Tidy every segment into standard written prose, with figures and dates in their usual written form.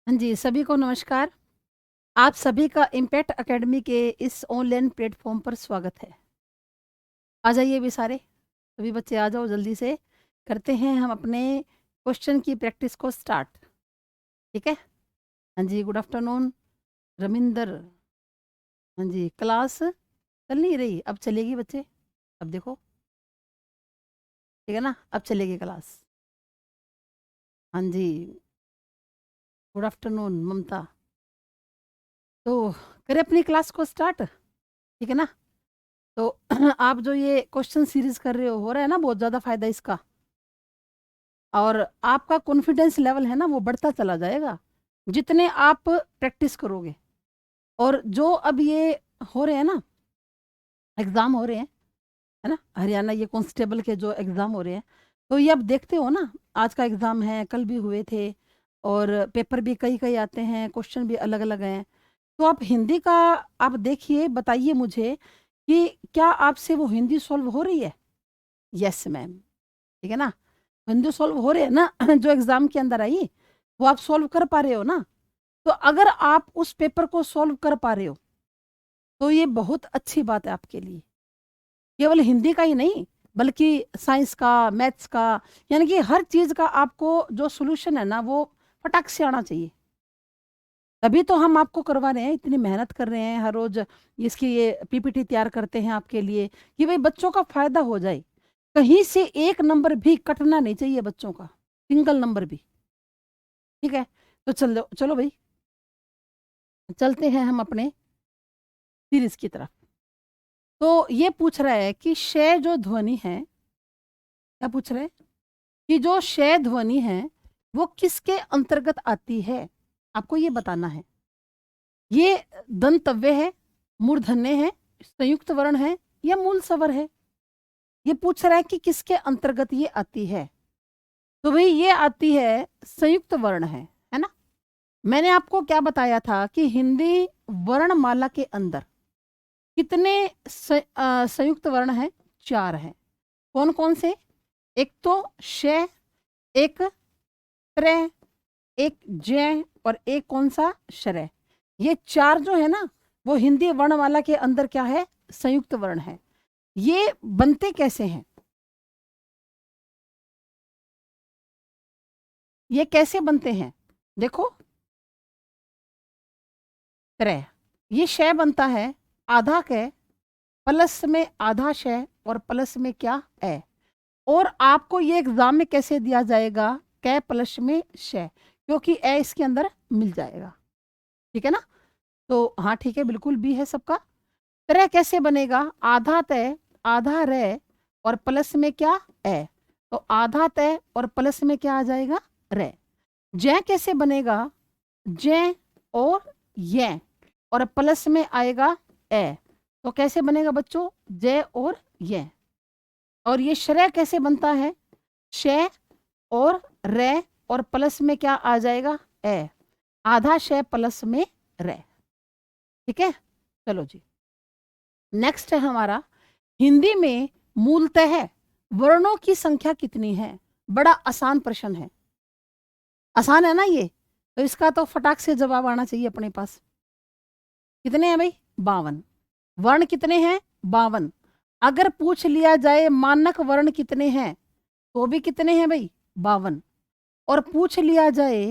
हाँ जी, सभी को नमस्कार। आप सभी का इम्पैक्ट अकेडमी के इस ऑनलाइन प्लेटफ़ॉर्म पर स्वागत है। आ जाइए अभी सारे, सभी बच्चे आ जाओ जल्दी से। करते हैं हम अपने क्वेश्चन की प्रैक्टिस को स्टार्ट, ठीक है? हाँ जी, गुड आफ्टरनून रमिंदर। हाँ जी, क्लास चल नहीं रही, अब चलेगी बच्चे। अब देखो, ठीक है ना? अब चलेगी क्लास। हाँ जी, गुड आफ्टरनून ममता। तो करें अपनी क्लास को स्टार्ट, ठीक है ना? तो आप जो ये क्वेश्चन सीरीज़ कर रहे हो रहा है ना बहुत ज़्यादा फ़ायदा इसका। और आपका कॉन्फिडेंस लेवल है ना वो बढ़ता चला जाएगा, जितने आप प्रैक्टिस करोगे। और जो अब ये हो रहे हैं ना, एग्ज़ाम हो रहे हैं, है ना? हरियाणा ये कांस्टेबल के जो एग्ज़ाम हो रहे हैं, तो ये आप देखते हो ना, आज का एग्ज़ाम है, कल भी हुए थे और पेपर भी कई-कई आते हैं, क्वेश्चन भी अलग-अलग हैं। तो आप हिंदी का आप देखिए, बताइए मुझे कि क्या आपसे वो हिंदी सॉल्व हो रही है? यस मैम, ठीक है ना? हिंदी सॉल्व हो रहे हैं ना जो एग्ज़ाम के अंदर आई, वो आप सॉल्व कर पा रहे हो ना? तो अगर आप उस पेपर को सॉल्व कर पा रहे हो, तो ये बहुत अच्छी बात है आपके लिए। केवल हिंदी का ही नहीं, बल्कि साइंस का, मैथ्स का, यानी कि हर चीज़ का आपको जो सॉल्यूशन है ना, वो फटाक से आना चाहिए। तभी तो हम आपको करवा रहे हैं, इतनी मेहनत कर रहे हैं, हर रोज़ इसकी ये पीपीटी तैयार करते हैं आपके लिए, कि भई बच्चों का फ़ायदा हो जाए। कहीं से 1 नंबर भी कटना नहीं चाहिए बच्चों का, सिंगल नंबर भी, ठीक है? तो चलो चलो भई, चलते हैं हम अपने सीरीज़ की तरफ। तो ये पूछ रहा है कि शय जो ध्वनि है, क्या पूछ रहा है? कि जो शय ध्वनि है, वो किसके अंतर्गत आती है? आपको ये बताना है। ये दंतव्य है, मूर्धन्य है, संयुक्त वर्ण है या मूल स्वर है? ये पूछ रहा है कि किसके अंतर्गत ये आती है? तो भई ये आती है, संयुक्त वर्ण है ना? मैंने आपको क्या बताया था कि हिंदी वर्णमाला के अंदर कितने संयुक्त वर्ण हैं? 4 हैं। कौन-कौन से? एक तो श, एक त्र, एक ज्ञ और एक कौन-सा? शरय। ये 4 जो है ना, वो हिंदी वर्णमाला के अंदर क्या है? संयुक्त वर्ण है। ये बनते कैसे हैं? ये कैसे बनते हैं? देखो, त्र, ये श बनता है, आधा क, प्लस में आधा श और प्लस में क्या? ए। और आपको ये एग्ज़ाम में कैसे दिया जाएगा? कै प्लस में श, क्योंकि ए इसके अंदर मिल जाएगा, ठीक है ना? तो हाँ, ठीक है, बिल्कुल बी है सबका। त्रय कैसे बनेगा? आधा तय, आधा रे और प्लस में क्या? ए। तो आधा तय और प्लस में क्या आ जाएगा? रे। जै कैसे बनेगा? जै और यै और प्लस में आएगा ए। तो कैसे बनेगा बच्चों? जै और यै। और ये श्रय कैसे बनता है? श और रे और प्लस में क्या आ जाएगा? ए। आधा श प्लस में रे, ठीक है? चलो जी, नेक्स्ट है हमारा, हिंदी में मूलतः वर्णों की संख्या कितनी है? बड़ा आसान प्रश्न है। आसान है ना ये? तो इसका तो फटाक से जवाब आना चाहिए अपने पास। कितने हैं भई? 52। वर्ण कितने हैं? 52। अगर पूछ लिया जाए मानक वर्ण कितने हैं? तो भी कितने हैं भई? 52। और पूछ लिया जाए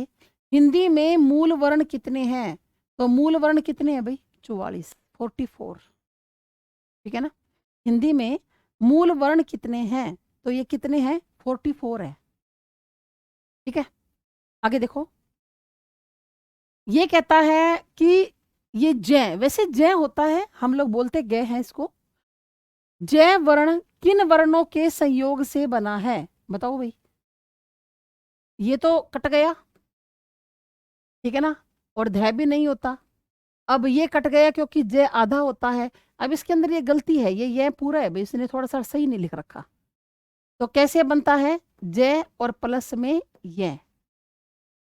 हिंदी में मूल वर्ण कितने हैं? तो मूल वर्ण कितने हैं भई? 44, 44, ठीक है ना? हिंदी में मूल वर्ण कितने हैं? तो ये कितने हैं? 44 है, ठीक है? आगे देखो, ये कहता है कि ये जै, वैसे जै होता है, हम लोग बोलते ग हैं इसको। जै वर्ण किन वर्णों के संयोग से बना है? बताओ भई? ये तो कट गया, ठीक है ना? और ध भी नहीं होता। अब ये कट गया क्योंकि ज आधा होता है। अब इसके अंदर ये गलती है, ये पूरा है भई, इसने थोड़ा-सा सही नहीं लिख रखा। तो कैसे बनता है? ज और प्लस में य।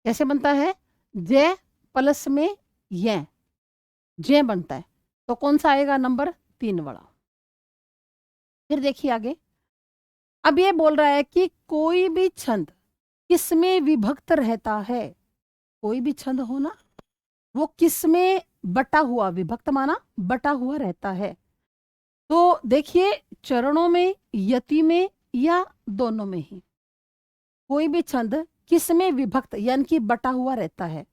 कैसे बनता है? ज प्लस में य, ज बनता है। तो कौन-सा आएगा नंबर? 3 वाला। फिर देखिए आगे, अब ये बोल रहा है कि कोई भी छंद किसमें विभक्त रहता है? कोई भी छंद हो ना, वो किस में बटा हुआ, विभक्त माना बटा हुआ रहता है। तो देखिए, चरणों में, यति में, या दोनों में ही कोई भी छंद किस में विभक्त यानी कि बटा हुआ रहता है,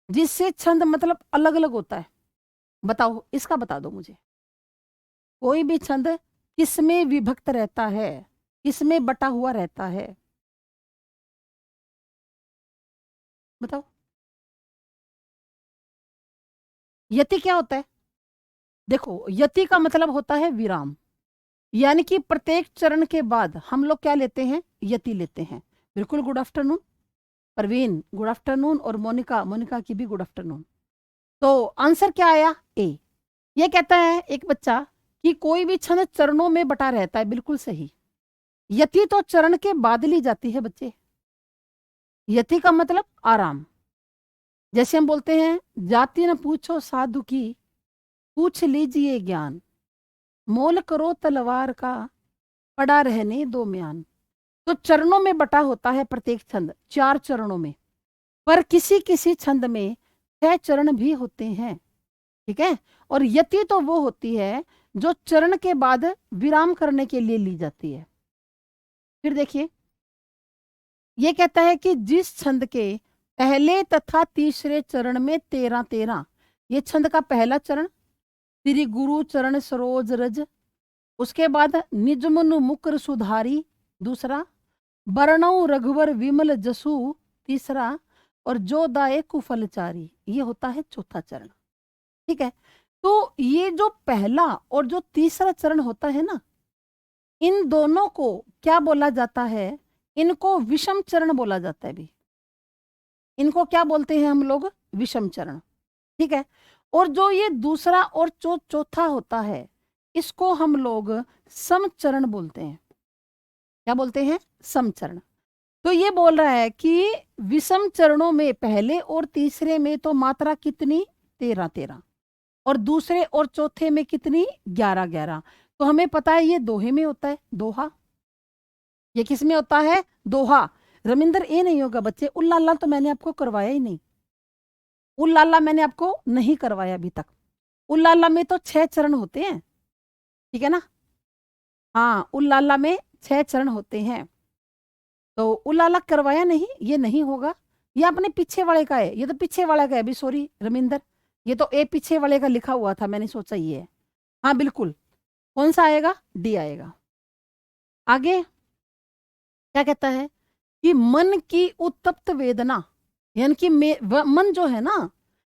जिससे छंद मतलब अलग अलग होता है। बताओ, इसका बता दो मुझे। कोई भी छंद किस में विभक्त रहता है, किस में बटा हुआ रहता है, बताओ। यति क्या होता है? देखो, यति का मतलब होता है विराम, यानी कि प्रत्येक चरण के बाद हम लोग क्या लेते हैं? यति लेते हैं। बिल्कुल, good afternoon Parveen, good afternoon, और मोनिका, मोनिका की भी गुड आफ्टरनून। तो आंसर क्या आया? ए। ये कहता है एक बच्चा कि कोई भी छंद चरणों में बटा रहता है, बिल्कुल सही। यति तो चरण के बाद ली जाती है बच्चे। यति का मतलब आराम। जैसे हम बोलते हैं, जाति न पूछो साधु की, पूछ लीजिए ज्ञान, मोल करो तलवार का, पड़ा रहने दो म्यान। तो चरणों में बटा होता है प्रत्येक छंद, 4 चरणों में, पर किसी किसी छंद में 6 चरण भी होते हैं। ठीक है। और यति तो वो होती है जो चरण के बाद विराम करने के लिए ली जाती है। फिर देखिए, ये कहता है कि जिस छंद के पहले तथा तीसरे चरण में 13-13, ये छंद का पहला चरण श्री गुरु चरण सरोज रज, उसके बाद निजमनु मुकर सुधारी दूसरा, बरनऊ रघुवर विमल जसु तीसरा, और जो दाए कुफलचारी, ये होता है चौथा चरण। ठीक है। तो ये जो पहला और जो तीसरा चरण होता है ना, इन दोनों को क्या बोला जाता है? इनको विषम चरण बोला जाता है भी। इनको क्या बोलते हैं हम लोग? विषम चरण। ठीक है। और जो ये दूसरा और जो चौथा होता है, इसको हम लोग समचरण बोलते हैं। क्या बोलते हैं? समचरण। तो ये बोल रहा है कि विषम चरणों में पहले और तीसरे में तो मात्रा कितनी? 13-13, और दूसरे और चौथे में कितनी? 11-11। तो हमें पता है ये दोहे में होता है, दोहा। ये किस में होता है? दोहा। रमिंदर, ये नहीं होगा बच्चे, उल्लाला तो मैंने आपको करवाया ही नहीं, उल्लाला मैंने आपको नहीं करवाया अभी तक। उल्लाला में तो 6 चरण होते हैं, ठीक है ना? हाँ, उल्लाला में 6 चरण होते हैं। तो उल्लाला करवाया नहीं, ये नहीं होगा। ये अपने पीछे वाले का है, ये तो पीछे वाला का है अभी, सॉरी रमिंदर, ये तो ए पीछे वाले का लिखा हुआ था, मैंने सोचा ये है। हाँ बिल्कुल, कौन सा आएगा? डी आएगा। आगे क्या कहता है कि मन की उत्तप्त वेदना, यानी कि मन जो है ना,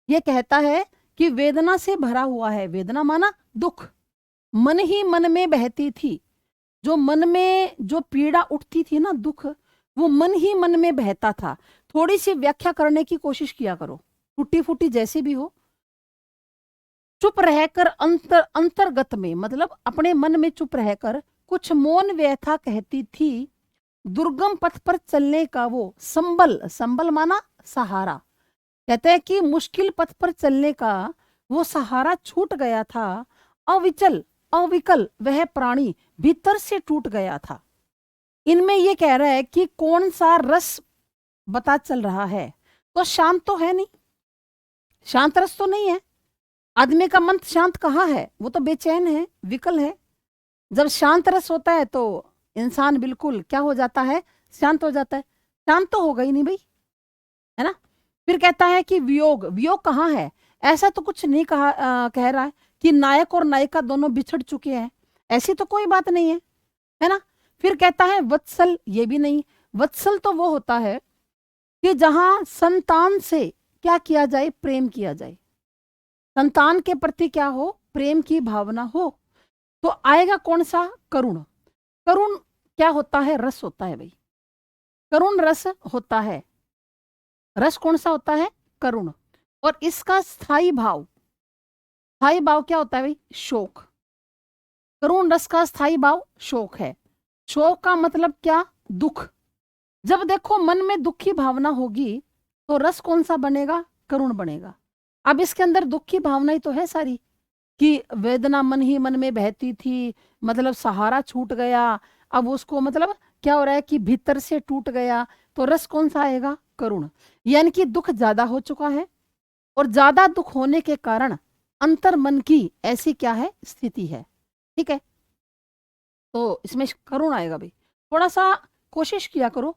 ये कहता है कि वेदना से भरा हुआ है। वेदना माना दुख। मन ही मन में बहती थी, जो मन में जो पीड़ा उठती थी ना, दुख, वो मन ही मन में बहता था। थोड़ी सी व्याख्या करने की कोशिश किया करो, टूटी फूटी जैसी भी हो। चुप रहकर अंतर्गत में, मतलब अपने मन में चुप रहकर कुछ मौन व्यथा कहती थी, दुर्गम पथ पर चलने का वो संबल, संबल माना सहारा। कहते हैं कि मुश्किल पथ पर चलने का वो सहारा छूट गया था, अविचल अविकल वह प्राणी भीतर से टूट गया था। इनमें ये कह रहा है कि कौन सा रस बता चल रहा है? तो शांत तो है नहीं, शांत रस तो नहीं है। आदमी का मन शांत कहाँ है? वो तो बेचैन है, विकल है। जब शांत रस होता है तो इंसान बिल्कुल क्या हो जाता है? शांत हो जाता है। शांत तो होगा ही नहीं भाई, है ना? फिर कहता है कि वियोग, वियोग कहाँ है? ऐसा तो कुछ नहीं कह रहा है कि नायक और नायिका दोनों बिछड़ चुके हैं, ऐसी तो कोई बात नहीं है ना? फिर कहता है वत्सल, ये भी नहीं। वत्सल तो वो होता है कि जहां संतान से क्या किया जाए? प्रेम किया जाए, संतान के प्रति क्या हो? प्रेम की भावना हो। तो आएगा कौन सा? करुण। करुण क्या होता है? रस होता है भाई, करुण रस होता है। रस कौन सा होता है? करुण। और इसका स्थायी भाव, स्थायी भाव क्या होता है भाई? शोक। करुण रस का स्थायी भाव शोक है। शोक का मतलब क्या? दुख। जब देखो मन में दुख की भावना होगी तो रस कौन सा बनेगा? करुण बनेगा। अब इसके अंदर दुख की भावना ही तो है सारी, कि वेदना मन ही मन में बहती थी, मतलब सहारा छूट गया। अब उसको मतलब क्या हो रहा है कि भीतर से टूट गया। तो रस कौन सा आएगा? करुण, यानी कि दुख ज्यादा हो चुका है और ज्यादा दुख होने के कारण अंतर मन की ऐसी क्या है स्थिति है। ठीक है, तो इसमें करुण आएगा भाई। थोड़ा सा कोशिश किया करो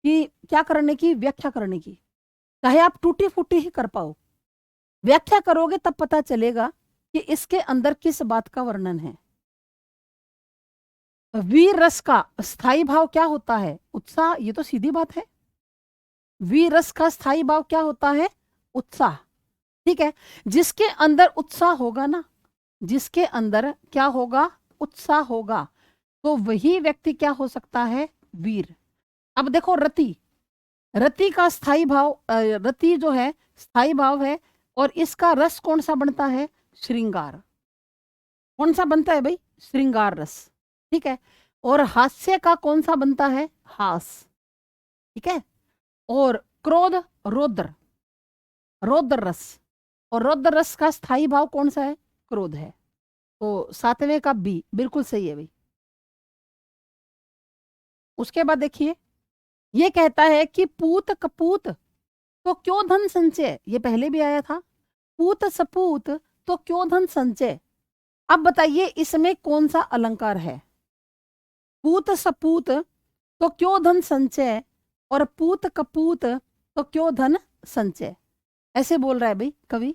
कि क्या करने की, व्याख्या करने की, चाहे आप टूटी फूटी ही कर पाओ, व्याख्या करोगे तब पता चलेगा कि इसके अंदर किस बात का वर्णन है। वीर रस का स्थायी भाव क्या होता है? उत्साह, ये तो सीधी बात है। वीर रस का स्थायी भाव क्या होता है? उत्साह। ठीक है, जिसके अंदर उत्साह होगा ना, जिसके अंदर क्या होगा? उत्साह होगा, तो वही व्यक्ति क्या हो सकता है? वीर। अब देखो रति, रति का स्थायी भाव, रति जो है स्थायी भाव है और इसका रस कौन सा बनता है? श्रृंगार। कौन सा बनता है भाई? श्रृंगार रस। ठीक है, और हास्य का कौन सा बनता है? हास। ठीक है, और क्रोध, रौद्र, रौद्र रस, और रौद्र रस का स्थायी भाव कौन सा है? क्रोध है। तो सातवें का बी बिल्कुल सही है भाई। उसके बाद देखिए, ये कहता है कि पूत कपूत तो क्यों धन संचय, ये पहले भी आया था। पूत सपूत तो क्यों धन संचय। अब बताइए इसमें कौन सा अलंकार है? पूत सपूत तो क्यों धन संचय और पूत कपूत तो क्यों धन संचय। ऐसे बोल रहा है भाई कवि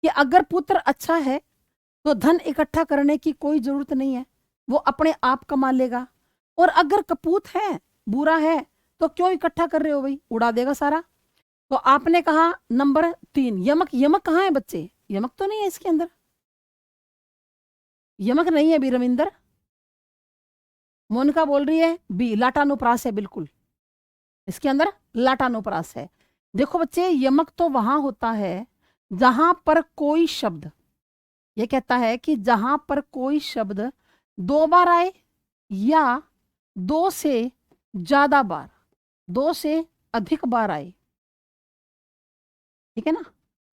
कि अगर पुत्र अच्छा है तो धन इकट्ठा करने की कोई जरूरत नहीं है, वो अपने आप कमा लेगा। और अगर कपूत है, बुरा है, तो क्यों इकट्ठा कर रहे हो भाई, उड़ा देगा सारा। तो आपने कहा नंबर 3 यमक। यमक कहाँ है बच्चे? यमक तो नहीं है इसके अंदर, यमक नहीं है बीरमिंदर। मोनिका बोल रही है बी लाटानुप्रास है, बिल्कुल इसके अंदर लाटानुप्रास है। देखो बच्चे, यमक तो वहां होता है जहां पर कोई शब्द, ये कहता है कि जहां पर कोई शब्द 2 बार आए या 2 से ज्यादा बार, 2 से अधिक बार आए। ठीक है ना,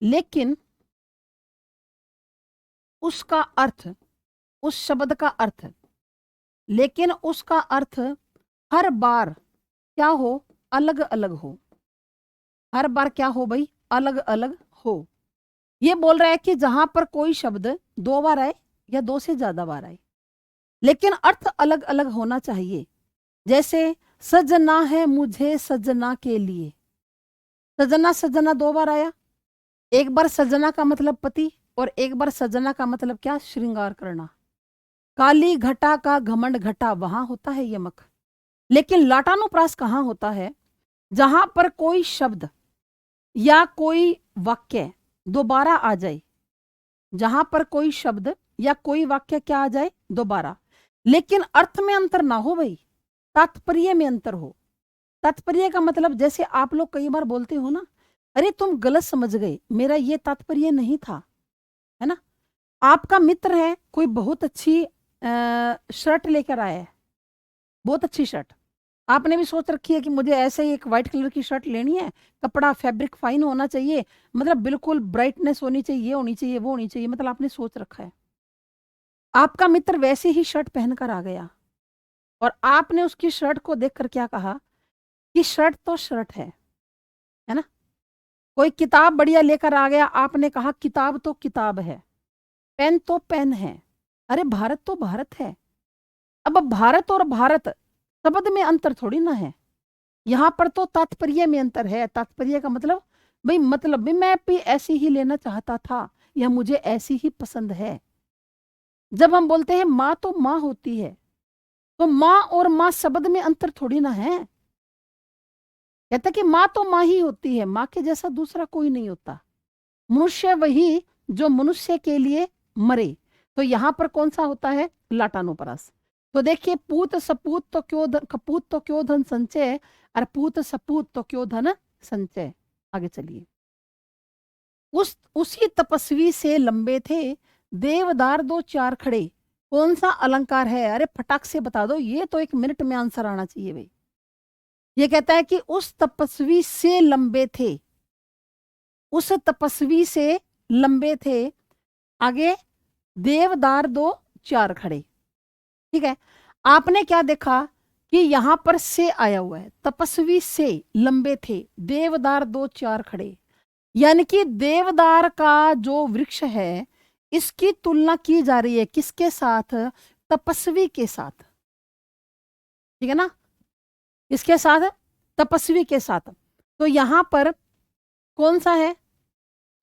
लेकिन उसका अर्थ, उस शब्द का अर्थ, लेकिन उसका अर्थ हर बार क्या हो? अलग अलग हो। हर बार क्या हो भाई? अलग अलग हो। ये बोल रहा है कि जहां पर कोई शब्द 2 बार आए या 2 से ज्यादा बार आए, लेकिन अर्थ अलग अलग होना चाहिए। जैसे सजना है मुझे सजना के लिए, सजना सजना 2 बार आया, एक बार सजना का मतलब पति और एक बार सजना का मतलब क्या? श्रृंगार करना। काली घटा का घमंड घटा, वहां होता है यमक। लेकिन लाटानुप्रास कहाँ होता है? जहां पर कोई शब्द या कोई वाक्य दोबारा आ जाए, जहां पर कोई शब्द या कोई वाक्य क्या आ जाए? दोबारा, लेकिन अर्थ में अंतर ना हो भाई, तात्पर्य में अंतर हो। तात्पर्य का मतलब जैसे आप लोग कई बार बोलते हो ना, अरे तुम गलत समझ गए, मेरा ये तात्पर्य नहीं था, है ना। आपका मित्र है, कोई बहुत अच्छी शर्ट लेकर आया है, बहुत अच्छी शर्ट, आपने भी सोच रखी है कि मुझे ऐसे ही एक वाइट कलर की शर्ट लेनी है, कपड़ा फैब्रिक फाइन होना चाहिए, मतलब बिल्कुल ब्राइटनेस होनी चाहिए, ये होनी चाहिए, वो होनी चाहिए, मतलब आपने सोच रखा है। आपका मित्र वैसे ही शर्ट पहनकर आ गया और आपने उसकी शर्ट को देखकर क्या कहा कि शर्ट तो शर्ट है ना। कोई किताब बढ़िया लेकर आ गया, आपने कहा किताब तो किताब है, पेन तो पेन है, अरे भारत तो भारत है। अब भारत और भारत शब्द में अंतर थोड़ी ना है, यहां पर तो तात्पर्य में अंतर है। तात्पर्य का मतलब भाई, मतलब भी मैं भी ऐसी ही लेना चाहता था, या मुझे ऐसी ही पसंद है। जब हम बोलते हैं माँ तो माँ होती है, तो माँ और माँ शब्द में अंतर थोड़ी ना है। कहता कि माँ तो माँ ही होती है, माँ के जैसा दूसरा कोई नहीं होता। मनुष्य वही जो मनुष्य के लिए मरे। तो यहां पर कौन सा होता है? लाटानुप्रास। तो देखिए, पूत सपूत तो क्यों कपूत तो क्यों धन संचय, और पूत सपूत तो क्यों धन संचय। आगे चलिए। उसी तपस्वी से लंबे थे देवदार 2 4 खड़े, कौन सा अलंकार है? अरे फटाक से बता दो, ये तो 1 मिनट में आंसर आना चाहिए भाई। ये कहता है कि उस तपस्वी से लंबे थे, उस तपस्वी से लंबे थे, आगे देवदार 2 4 खड़े। ठीक है, आपने क्या देखा कि यहाँ पर से आया हुआ है, तपस्वी से लंबे थे, देवदार दो चार खड़े, यानी कि देवदार का जो वृक्ष है इसकी तुलना की जा रही है किसके साथ? तपस्वी के साथ। ठीक है ना, इसके साथ, तपस्वी के साथ। तो यहां पर कौन सा है?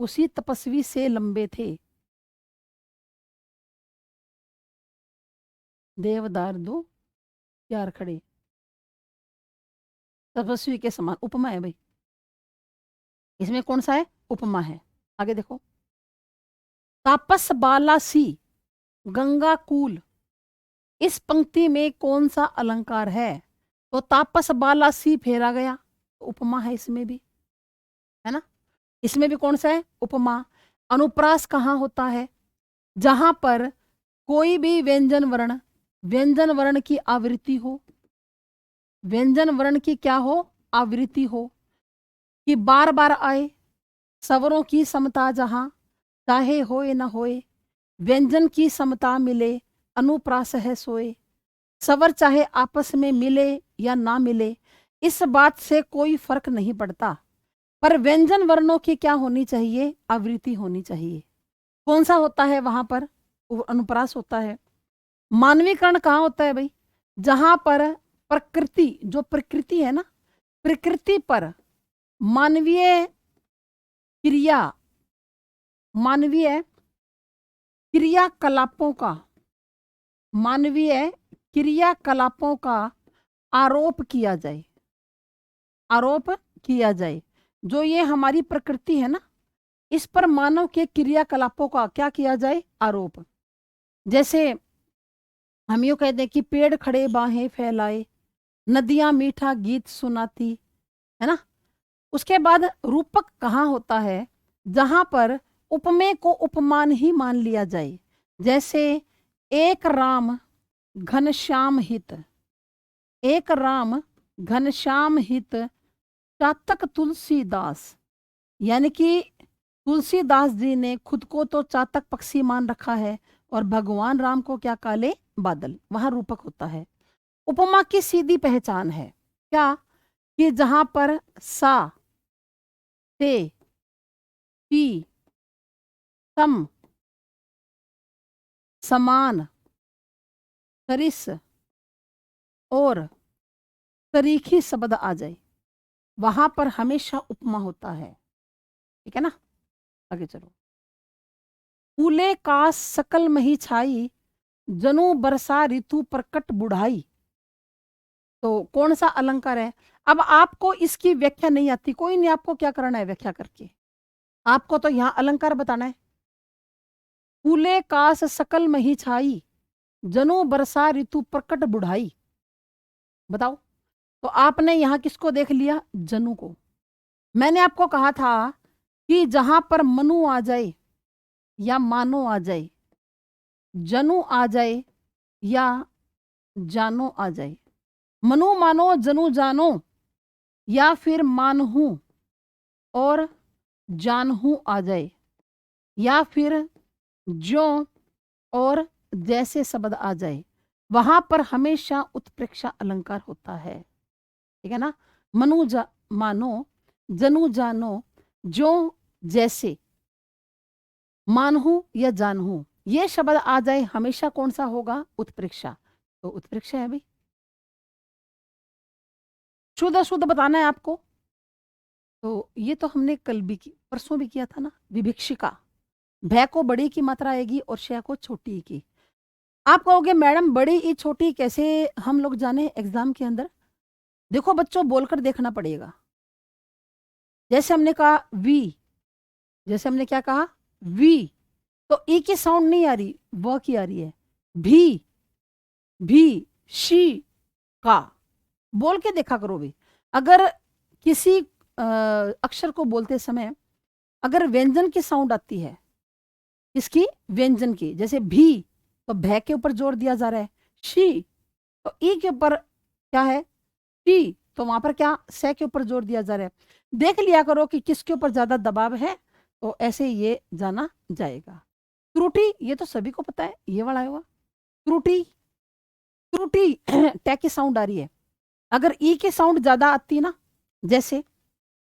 उसी तपस्वी से लंबे थे, देवदार दो चार खड़े, तपस्वी के समान, उपमा है भाई, इसमें कौन सा है? उपमा है। आगे देखो, तापस बाला सी गंगा कूल, इस पंक्ति में कौन सा अलंकार है? तो तापस बाला सी फेरा गया, तो उपमा है इसमें भी, है ना, इसमें भी कौन सा है? उपमा। अनुप्रास कहाँ होता है? जहां पर कोई भी व्यंजन वर्ण की आवृत्ति हो, व्यंजन वर्ण की क्या हो? आवृत्ति हो, कि बार बार आए, स्वरों की समता जहां, चाहे होए न होए, व्यंजन की समता मिले, अनुप्रास है सोए। स्वर चाहे आपस में मिले या ना मिले, इस बात से कोई फर्क नहीं पड़ता, पर व्यंजन वर्णों की क्या होनी चाहिए? आवृत्ति होनी चाहिए। कौन सा होता है वहां पर? अनुप्रास होता है। मानवीकरण कहाँ होता है भाई? जहां पर प्रकृति, जो प्रकृति है ना, प्रकृति पर मानवीय क्रिया, मानवीय क्रियाकलापों का, मानवीय क्रियाकलापों का आरोप किया जाए, आरोप किया जाए। जो ये हमारी प्रकृति है ना, इस पर मानव के क्रियाकलापों का क्या किया जाए? आरोप। जैसे हम यूं कहते हैं कि पेड़ खड़े बाहें फैलाए, नदियां मीठा गीत सुनाती, है ना। उसके बाद रूपक कहाँ होता है? जहां पर उपमेय को उपमान ही मान लिया जाए। जैसे एक राम घनश्याम हित, एक राम घनश्याम हित चातक तुलसीदास, यानी कि तुलसीदास जी ने खुद को तो चातक पक्षी मान रखा है और भगवान राम को क्या? काले बादल। वहां रूपक होता है। उपमा की सीधी पहचान है क्या? कि जहां पर सा, ते, पी, सम, समान, सरिस और तरीखी शब्द आ जाए, वहां पर हमेशा उपमा होता है। ठीक है ना, आगे चलो। फूले का सकल मही छाई, जनु बरसा ऋतु प्रकट बुढ़ाई। तो कौन सा अलंकार है? अब आपको इसकी व्याख्या नहीं आती, कोई नहीं, आपको क्या करना है व्याख्या करके, आपको तो यहाँ अलंकार बताना है। फूले कास सकल मही छाई, जनु बरसा ऋतु प्रकट बुढ़ाई। बताओ, तो आपने यहाँ किसको देख लिया? जनु को। मैंने आपको कहा था कि जहां पर मनु आ जाए या मानो आ जाए, जनु आ जाए या जानो आ जाए, मनु मानो जनु जानो, या फिर मानहू और जानहू आ जाए, या फिर ज्यो और जैसे शब्द आ जाए, वहां पर हमेशा उत्प्रेक्षा अलंकार होता है। ठीक है ना, मनु मानो, जनु जानो, जो जैसे, मानहू या जानहू, ये शब्द आ जाए, हमेशा कौन सा होगा? उत्प्रेक्षा। तो उत्प्रेक्षा है भाई। शुद्ध शुद्ध बताना है आपको। तो ये तो हमने कल भी की, परसों भी किया था ना, विभिक्षिका। भय को बड़ी की मात्रा आएगी और शय को छोटी की। आप कहोगे मैडम बड़ी ई छोटी कैसे हम लोग जाने एग्जाम के अंदर? देखो बच्चों, बोलकर देखना पड़ेगा। जैसे हमने कहा वी, जैसे हमने क्या कहा? वी, तो ई की साउंड नहीं आ रही, व की आ रही है। भी, शी, का, बोल के देखा करो भी। अगर किसी अक्षर को बोलते समय अगर व्यंजन की साउंड आती है, इसकी व्यंजन की, जैसे भी, तो भय के ऊपर जोर दिया जा रहा है। शी, तो ई के ऊपर क्या है? टी, तो वहां पर क्या? से के ऊपर जोर दिया जा रहा है। देख लिया करो कि किसके ऊपर ज्यादा दबाव है, तो ऐसे ये जाना जाएगा। त्रुटि, ये तो सभी को पता है, ये वाला होगा त्रुटि। त्रुटि टै की साउंड आ रही है, अगर ई की साउंड ज्यादा आती ना, जैसे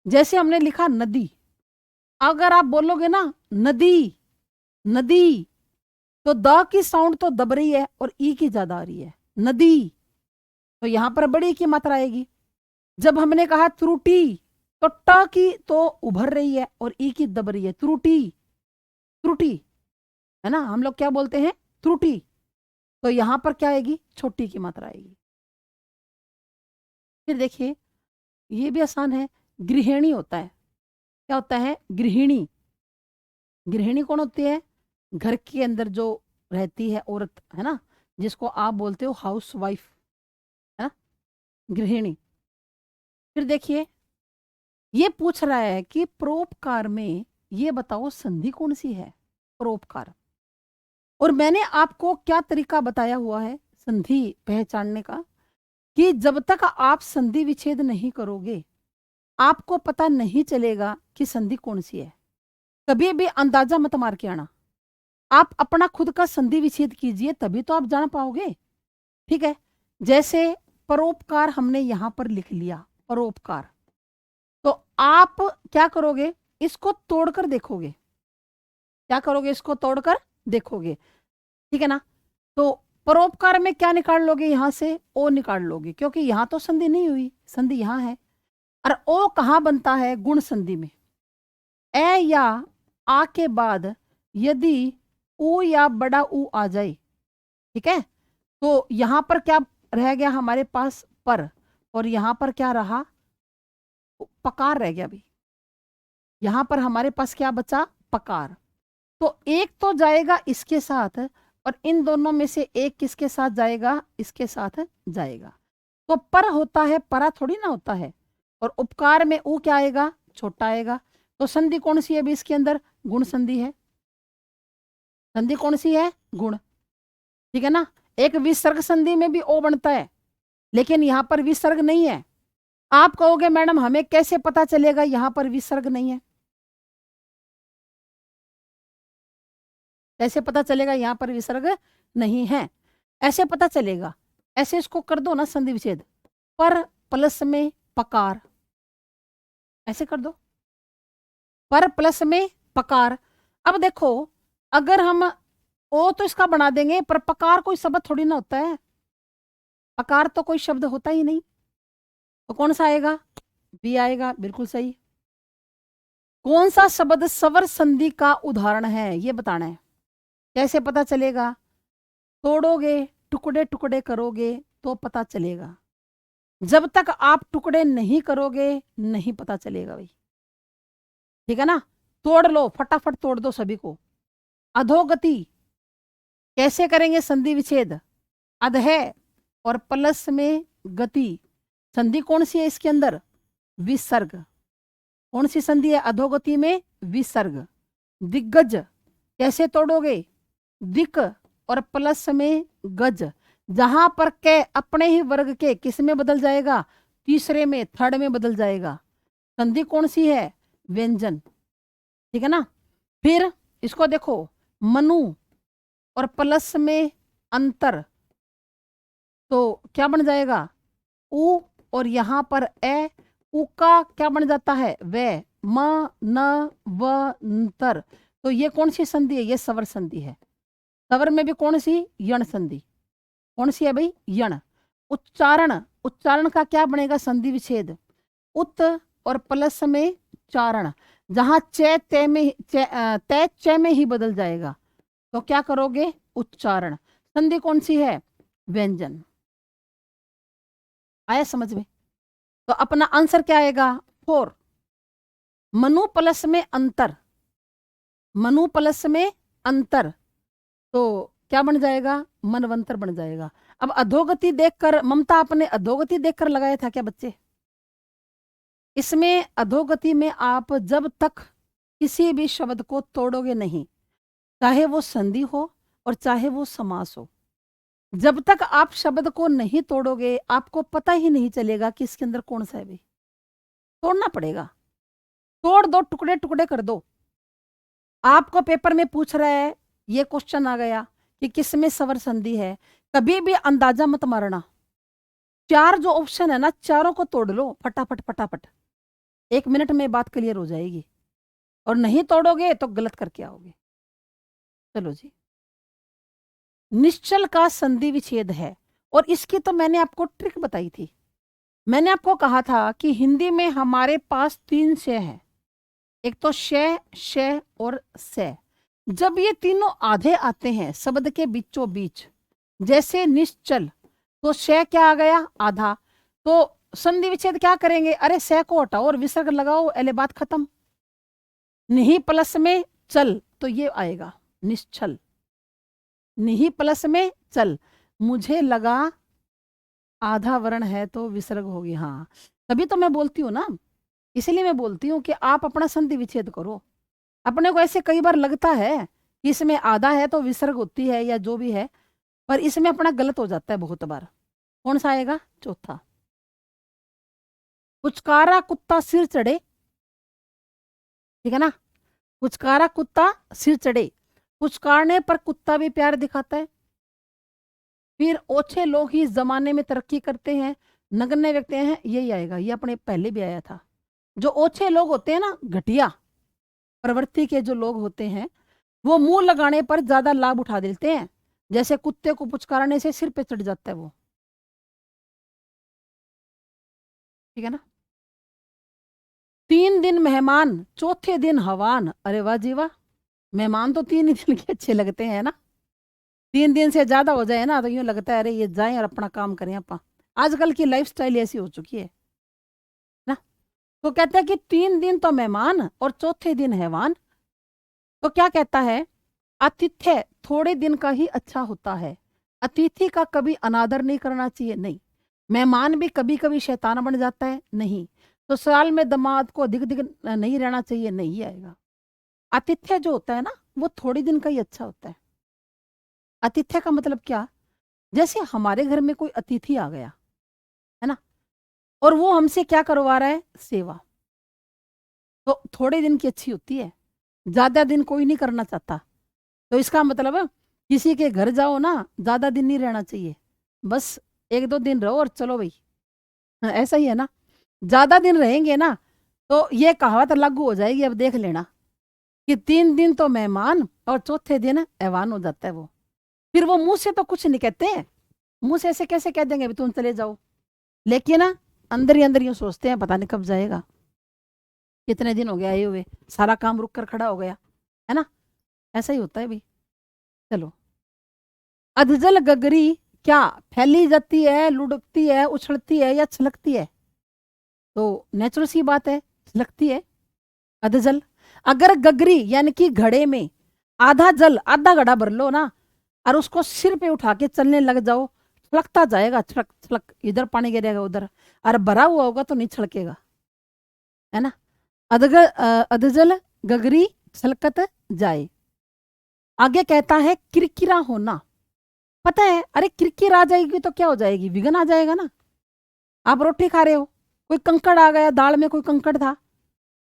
जैसे हमने लिखा नदी, अगर आप बोलोगे ना नदी नदी, तो द की साउंड तो दब रही है और ई की ज्यादा आ रही है, नदी, तो यहां पर बड़ी की मात्रा आएगी। जब हमने कहा त्रुटि, तो ट की तो उभर रही है और ई की दब रही है, त्रुटि, त्रुटि, है ना, हम लोग क्या बोलते हैं, त्रुटि, तो यहां पर क्या आएगी, छोटी की मात्रा आएगी। फिर देखिए ये भी आसान है, गृहिणी होता है, क्या होता है, गृहिणी। गृहिणी कौन होती है, घर के अंदर जो रहती है औरत, है ना, जिसको आप बोलते हो हाउस वाइफ, है ना, गृहिणी। फिर देखिए ये पूछ रहा है कि परोपकार में ये बताओ संधि कौन सी है, परोपकार। और मैंने आपको क्या तरीका बताया हुआ है संधि पहचानने का, कि जब तक आप संधि विच्छेद नहीं करोगे आपको पता नहीं चलेगा कि संधि कौन सी है। कभी भी अंदाजा मत मार के आना, आप अपना खुद का संधि विच्छेद कीजिए तभी तो आप जान पाओगे। ठीक है, जैसे परोपकार हमने यहां पर लिख लिया, परोपकार, तो आप क्या करोगे, इसको तोड़कर देखोगे, क्या करोगे, इसको तोड़कर देखोगे, ठीक है ना। तो परोपकार में क्या निकाल लोगे, यहां से ओ निकाल लोगे, क्योंकि यहां तो संधि नहीं हुई, संधि यहां है। और ओ कहां बनता है, गुण संधि में। ए या आ के बाद यदि ऊ या बड़ा ऊ आ जाए, ठीक है, तो यहां पर क्या रह गया हमारे पास, पर, और यहां पर क्या रहा, पकार रह गया। भी यहां पर हमारे पास क्या बचा, पकार। तो एक तो जाएगा इसके साथ, और इन दोनों में से एक किसके साथ जाएगा, इसके साथ जाएगा। तो पर होता है, परा थोड़ी ना होता है, और उपकार में ऊ क्या आएगा, छोटा आएगा। तो संधि कौन सी है अभी इसके अंदर, गुण संधि है। संधि कौन सी है, गुण, ठीक है ना। एक विसर्ग संधि में भी ओ बनता है, लेकिन यहां पर विसर्ग नहीं है। आप कहोगे मैडम हमें कैसे पता चलेगा यहां पर विसर्ग नहीं है, कैसे पता चलेगा यहां पर विसर्ग नहीं है, ऐसे पता चलेगा, ऐसे इसको कर दो ना संधि विच्छेद, पर प्लस में पकार, ऐसे कर दो, पर प्लस में पकार। अब देखो अगर हम ओ तो इसका बना देंगे, पर पकार कोई शब्द थोड़ी ना होता है, पकार तो कोई शब्द होता ही नहीं, तो कौन सा आएगा, बी आएगा, बिल्कुल सही। कौन सा शब्द स्वर संधि का उदाहरण है ये बताना है। कैसे पता चलेगा, तोड़ोगे, टुकड़े टुकड़े करोगे तो पता चलेगा, जब तक आप टुकड़े नहीं करोगे नहीं पता चलेगा भाई, ठीक है ना। तोड़ लो, फटाफट तोड़ दो सभी को। अधोगति कैसे करेंगे संधि विच्छेद, अध है और प्लस में गति, संधि कौन सी है इसके अंदर, विसर्ग। कौन सी संधि है अधोगति में, विसर्ग। दिग्गज कैसे तोड़ोगे, दिक और प्लस में गज, जहां पर के अपने ही वर्ग के किस में बदल जाएगा, तीसरे में, थर्ड में बदल जाएगा। संधि कौन सी है, व्यंजन, ठीक है ना। फिर इसको देखो, मनु और प्लस में अंतर, तो क्या बन जाएगा, उ, और यहां पर ए, उ का क्या बन जाता है, वे, म न व अंतर, तो ये कौन सी संधि है, ये सवर संधि है। सवर में भी कौन सी, यण संधि, कौन सी है भाई, यण। उच्चारण, उच्चारण का क्या बनेगा संधि विच्छेद, उत और प्लस में चारण, जहां चे ते में तय चे में ही बदल जाएगा, तो क्या करोगे, उच्चारण। संधि कौन सी है, व्यंजन। आया समझ में। तो अपना आंसर क्या आएगा, 4। मनु प्लस में अंतर, मनु प्लस में अंतर, तो क्या बन जाएगा, मनवंतर बन जाएगा। अब अधोगति देखकर, ममता आपने अधोगति देखकर लगाया था क्या बच्चे, इसमें अधोगति में आप जब तक किसी भी शब्द को तोड़ोगे नहीं, चाहे वो संधि हो और चाहे वो समास हो, जब तक आप शब्द को नहीं तोड़ोगे आपको पता ही नहीं चलेगा कि इसके अंदर कौन सा है भाई, तोड़ना पड़ेगा, तोड़ दो, टुकड़े टुकड़े कर दो। आपको पेपर में पूछ रहा है, ये क्वेश्चन आ गया कि किस में स्वर संधि है, कभी भी अंदाजा मत मारना, चार जो ऑप्शन है ना, चारों को तोड़ लो फटाफट फटाफट, 1 मिनट में बात क्लियर हो जाएगी। और नहीं तोड़ोगे तो गलत करके आओगे। चलो जी, निश्चल का संधि विच्छेद है, और इसकी तो मैंने आपको ट्रिक बताई थी। मैंने आपको कहा था कि हिंदी में हमारे पास 3 श हैं, एक तो श और से। जब ये तीनों आधे आते हैं शब्द के बीचों बीच, जैसे निश्चल, तो श क्या आ गया, आधा। तो संधि विच्छेद क्या करेंगे, अरे से को हटाओ और विसर्ग लगाओ, एले बात खत्म। नहीं प्लस में चल, तो ये आएगा निश्चल। नहीं प्लस में चल, मुझे लगा आधा वर्ण है तो विसर्ग होगी, हाँ तभी तो मैं बोलती हूँ ना, इसलिए मैं बोलती हूँ कि आप अपना संधि विच्छेद करो। अपने को ऐसे कई बार लगता है कि इसमें आधा है तो विसर्ग होती है या जो भी है, पर इसमें अपना गलत हो जाता है बहुत बार। कौन सा आएगा, चौथा। पुचकारा कुत्ता सिर चढ़े, ठीक है ना, पुचकारा कुत्ता सिर चढ़े, पुचकारने पर कुत्ता भी प्यार दिखाता है। फिर ओछे लोग ही इस जमाने में तरक्की करते हैं, नगण्य व्यक्ति हैं, यही आएगा, ये अपने पहले भी आया था। जो ओछे लोग होते हैं ना, घटिया प्रवृत्ति के जो लोग होते हैं, वो मुंह लगाने पर ज्यादा लाभ उठा देते हैं। जैसे कुत्ते को पुचकारने से सिर पे चढ़ जाता है वो, ठीक है ना। 3 दिन मेहमान, चौथे दिन हवान, अरे वाह जी वाह, मेहमान तो 3 ही दिन के अच्छे लगते हैं ना। 3 दिन से ज्यादा हो जाए ना तो यूं लगता है अरे ये जाएं और अपना काम करें अपा। आजकल की लाइफस्टाइल ऐसी हो चुकी है ना। तो कहते हैं कि 3 दिन तो मेहमान और चौथे दिन हैवान। तो क्या कहता है, आतिथ्य थोड़े दिन का ही अच्छा होता है, अतिथि का कभी अनादर नहीं करना चाहिए, नहीं। मेहमान भी कभी कभी शैतान बन जाता है, नहीं। तो साल में दामाद को अधिक अधिक नहीं रहना चाहिए, नहीं आएगा। आतिथ्य जो होता है ना, वो थोड़े दिन का ही अच्छा होता है। आतिथ्य का मतलब क्या, जैसे हमारे घर में कोई अतिथि आ गया है ना, और वो हमसे क्या करवा रहा है, सेवा, तो थोड़े दिन की अच्छी होती है, ज्यादा दिन कोई नहीं करना चाहता। तो इसका मतलब है, किसी के घर जाओ ना, ज्यादा दिन नहीं रहना चाहिए, बस 1-2 दिन रहो और चलो भाई। हाँ, ऐसा ही है ना। ज्यादा दिन रहेंगे ना तो ये कहावत लागू हो जाएगी, अब देख लेना कि 3 दिन तो मेहमान और चौथे दिन ऐवान हो जाता है वो। फिर वो मुंह से तो कुछ नहीं कहते हैं, मुंह से ऐसे कैसे कह देंगे भी तुम चले जाओ, लेकिन ना अंदर ही अंदर यूं सोचते हैं पता नहीं कब जाएगा, कितने दिन हो गया आए हुए, सारा काम रुक कर खड़ा हो गया, है ना। ऐसा ही होता है भाई। चलो, अधजल गगरी क्या फैली जाती है, लुढ़कती है, उछलती है या छलकती है, तो नेचुरल सी बात है, छलकती है। अधजल, अगर गगरी यानी कि घड़े में आधा जल, आधा घड़ा भर लो ना, और उसको सिर पे उठा के चलने लग जाओ, छलकता जाएगा, छलक छलक, इधर पानी गिरेगा उधर, और भरा हुआ होगा तो नहीं छलकेगा, है ना। अधजल गगरी छलकत जाए। आगे कहता है किरकिरा होना, पता है, अरे किरकिर आ जाएगी तो क्या हो जाएगी, विघन आ जाएगा ना। आप रोटी खा रहे हो, कोई कंकड़ आ गया, दाल में कोई कंकड़ था,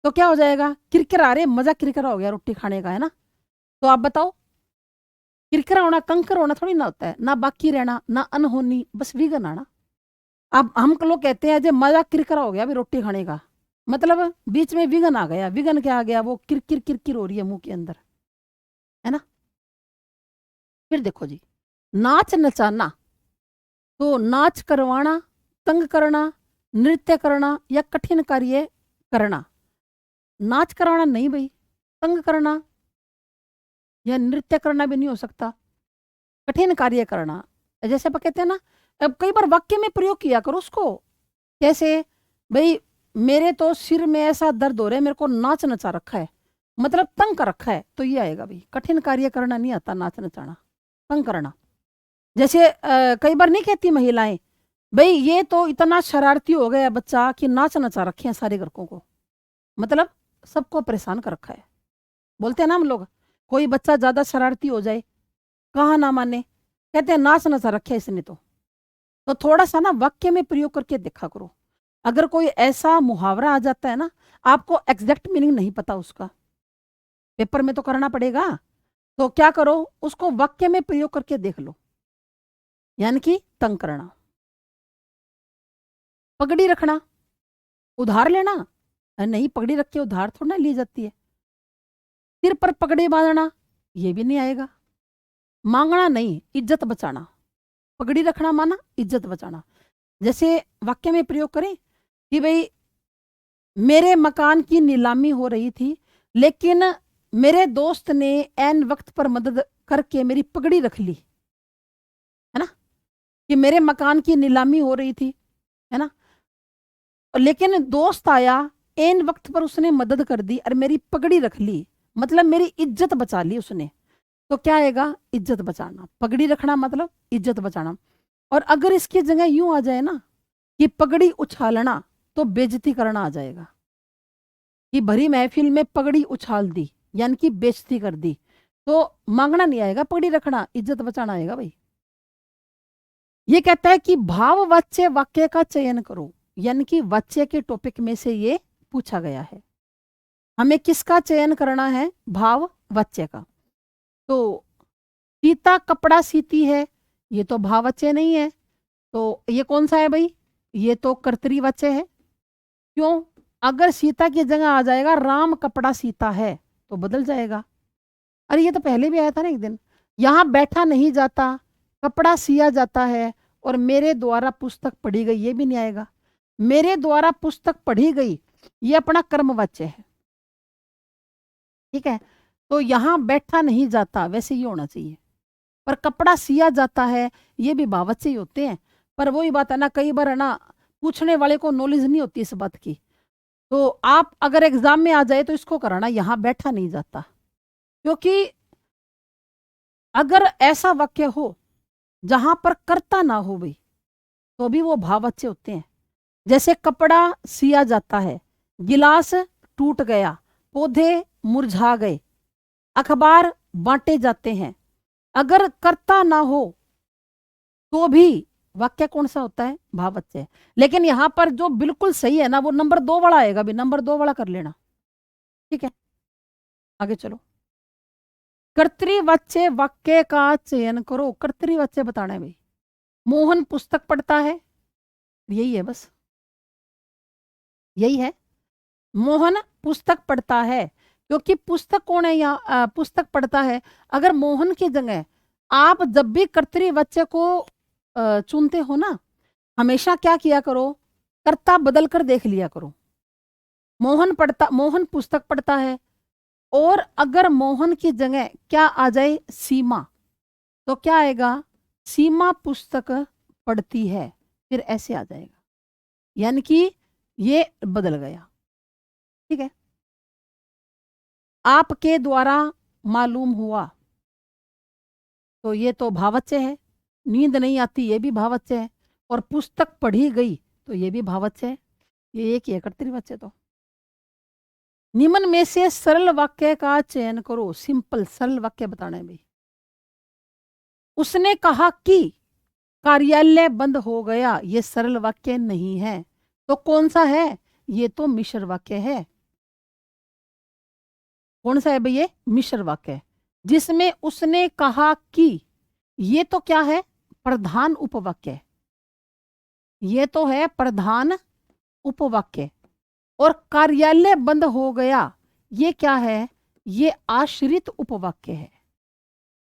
तो क्या हो जाएगा, किरकिरा, अरे मजा किरकिरा हो गया रोटी खाने का, है ना। तो आप बताओ, किरकिरा होना, कंकर होना थोड़ी ना होता है, ना बाकी रहना, ना अनहोनी, बस विघन आना। अब हम लोग कहते हैं जो मजा किरकिरा हो गया अभी रोटी खाने का, मतलब बीच में विघन आ गया। विघन क्या आ गया, वो किरकिर किरकिर हो रही है मुंह के अंदर, है ना। फिर देखो जी, नाच नचाना, तो नाच करवाना, तंग करना, नृत्य करना या कठिन कार्य करना। नाच करवाना नहीं भाई, तंग करना या नृत्य करना भी नहीं हो सकता, कठिन कार्य करना। जैसे आप कहते हैं ना, अब कई बार वाक्य में प्रयोग किया करो उसको, कैसे भाई, मेरे तो सिर में ऐसा दर्द हो रहा है, मेरे को नाच नचा रखा है, मतलब तंग कर रखा है, तो ये आएगा भाई। कठिन कार्य करना नहीं आता, नाच नचाना, तंग करना। जैसे कई बार नहीं कहती महिलाएं, भाई ये तो इतना शरारती हो गया बच्चा कि नाच नचा रखे हैं सारे लड़कों को, मतलब सबको परेशान कर रखा है। बोलते हैं ना हम लोग, कोई बच्चा ज्यादा शरारती हो जाए, कहा ना माने, कहते हैं नाच नचा रखे है इसने तो थोड़ा सा ना वाक्य में प्रयोग करके देखा करो। अगर कोई ऐसा मुहावरा आ जाता है ना, आपको एग्जैक्ट मीनिंग नहीं पता उसका, पेपर में तो करना पड़ेगा, तो क्या करो, उसको वाक्य में प्रयोग करके देख लो, यानी कि तंग करना। पगड़ी रखना, उधार लेना, नहीं, पगड़ी रख के उधार थोड़ा ना ली जाती है। सिर पर पगड़ी बांधना, ये भी नहीं आएगा। मांगना नहीं, इज्जत बचाना। पगड़ी रखना माना इज्जत बचाना। जैसे वाक्य में प्रयोग करें कि भाई मेरे मकान की नीलामी हो रही थी, लेकिन मेरे दोस्त ने ऐन वक्त पर मदद करके मेरी पगड़ी रख ली, है ना, कि मेरे मकान की नीलामी हो रही थी, है ना, लेकिन दोस्त आया, ऐन वक्त पर उसने मदद कर दी और मेरी पगड़ी रख ली, मतलब मेरी इज्जत बचा ली उसने। तो क्या आएगा? इज्जत बचाना। पगड़ी रखना मतलब इज्जत बचाना। और अगर इसकी जगह यूं आ जाए ना कि पगड़ी उछालना, तो बेइज्जती करना आ जाएगा, कि भरी महफिल में पगड़ी उछाल दी, यानी कि बेइज्जती कर दी। तो मांगना नहीं आएगा, पगड़ी रखना, इज्जत बचाना आएगा भाई। ये कहता है कि भाववाच्य वाक्य का चयन करो, यानी कि वाच्य के टॉपिक में से ये पूछा गया है। हमें किसका चयन करना है? भाववाच्य का। तो सीता कपड़ा सीती है, ये तो भाववाच्य नहीं है, तो ये कौन सा है भाई? ये तो कर्तरीवाच्य है। क्यों? अगर सीता की जगह आ जाएगा राम कपड़ा सीता है, तो बदल जाएगा। अरे ये तो पहले भी आया था ना एक दिन। यहां बैठा नहीं जाता, कपड़ा सिया जाता है, और मेरे द्वारा पुस्तक पढ़ी गई, ये भी नहीं आएगा। मेरे द्वारा पुस्तक पढ़ी गई, ये अपना कर्मवाच्य है, ठीक है। तो यहां बैठा नहीं जाता, वैसे ही होना चाहिए। पर कपड़ा सिया जाता है, ये भी भाववाच्य ही होते हैं। पर वही बात है ना, कई बार है ना, पूछने वाले को नॉलेज नहीं होती इस बात की। तो आप अगर एग्जाम में आ जाए तो इसको कराना, यहां बैठा नहीं जाता। क्योंकि अगर ऐसा वाक्य हो जहां पर कर्ता ना हो भाई, तो भी वो भाववाच्य होते हैं। जैसे कपड़ा सिया जाता है, गिलास टूट गया, पौधे मुरझा गए, अखबार बांटे जाते हैं। अगर कर्ता ना हो तो भी वाक्य कौन सा होता है? भाववाच्य। लेकिन यहां पर जो बिल्कुल सही है ना, वो नंबर 2 वाला आएगा भी, नंबर 2 वाला कर लेना, ठीक है। आगे चलो। कर्तृवाच्य वाक्य का चयन करो। कर्तृवाच्य बताना है भाई। मोहन पुस्तक पढ़ता है, यही है, बस यही है। मोहन पुस्तक पढ़ता है, क्योंकि पुस्तक कौन है यहाँ? पुस्तक पढ़ता है। अगर मोहन की जगह आप जब भी कर्तृवाच्य को चुनते हो ना, हमेशा क्या किया करो? कर्ता बदल कर देख लिया करो। मोहन पुस्तक पढ़ता है, और अगर मोहन की जगह क्या आ जाए? सीमा, तो क्या आएगा? सीमा पुस्तक पढ़ती है, फिर ऐसे आ जाएगा, यानी कि ये बदल गया, ठीक है। आपके द्वारा मालूम हुआ, तो ये तो भाववाच्य है। नींद नहीं आती, ये भी भाववाच्य है। और पुस्तक पढ़ी गई, तो ये भी भाववाच्य है। ये एक ही है कर्तृवाच्य। तो निम्न में से सरल वाक्य का चयन करो। सिंपल सरल वाक्य बताना है भाई। उसने कहा कि कार्यालय बंद हो गया, ये सरल वाक्य नहीं है। तो कौन सा है? ये तो मिश्र वाक्य है। कौन सा है भाई? ये मिश्र वाक्य है, जिसमें उसने कहा कि, ये तो क्या है? प्रधान उपवाक्य। ये तो है प्रधान उपवाक्य। और कार्यालय बंद हो गया, ये क्या है? ये आश्रित उपवाक्य है।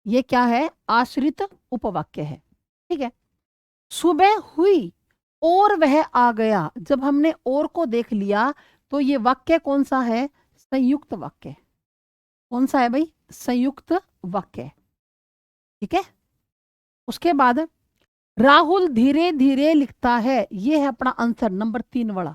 ये क्या है? आश्रित उपवाक्य है, ठीक है। सुबह हुई और वह आ गया, जब हमने और को देख लिया, तो ये वाक्य कौन सा है? संयुक्त वाक्य। कौन सा है भाई? संयुक्त वाक्य, ठीक है। उसके बाद राहुल धीरे धीरे लिखता है, ये है अपना आंसर नंबर 3 वाला।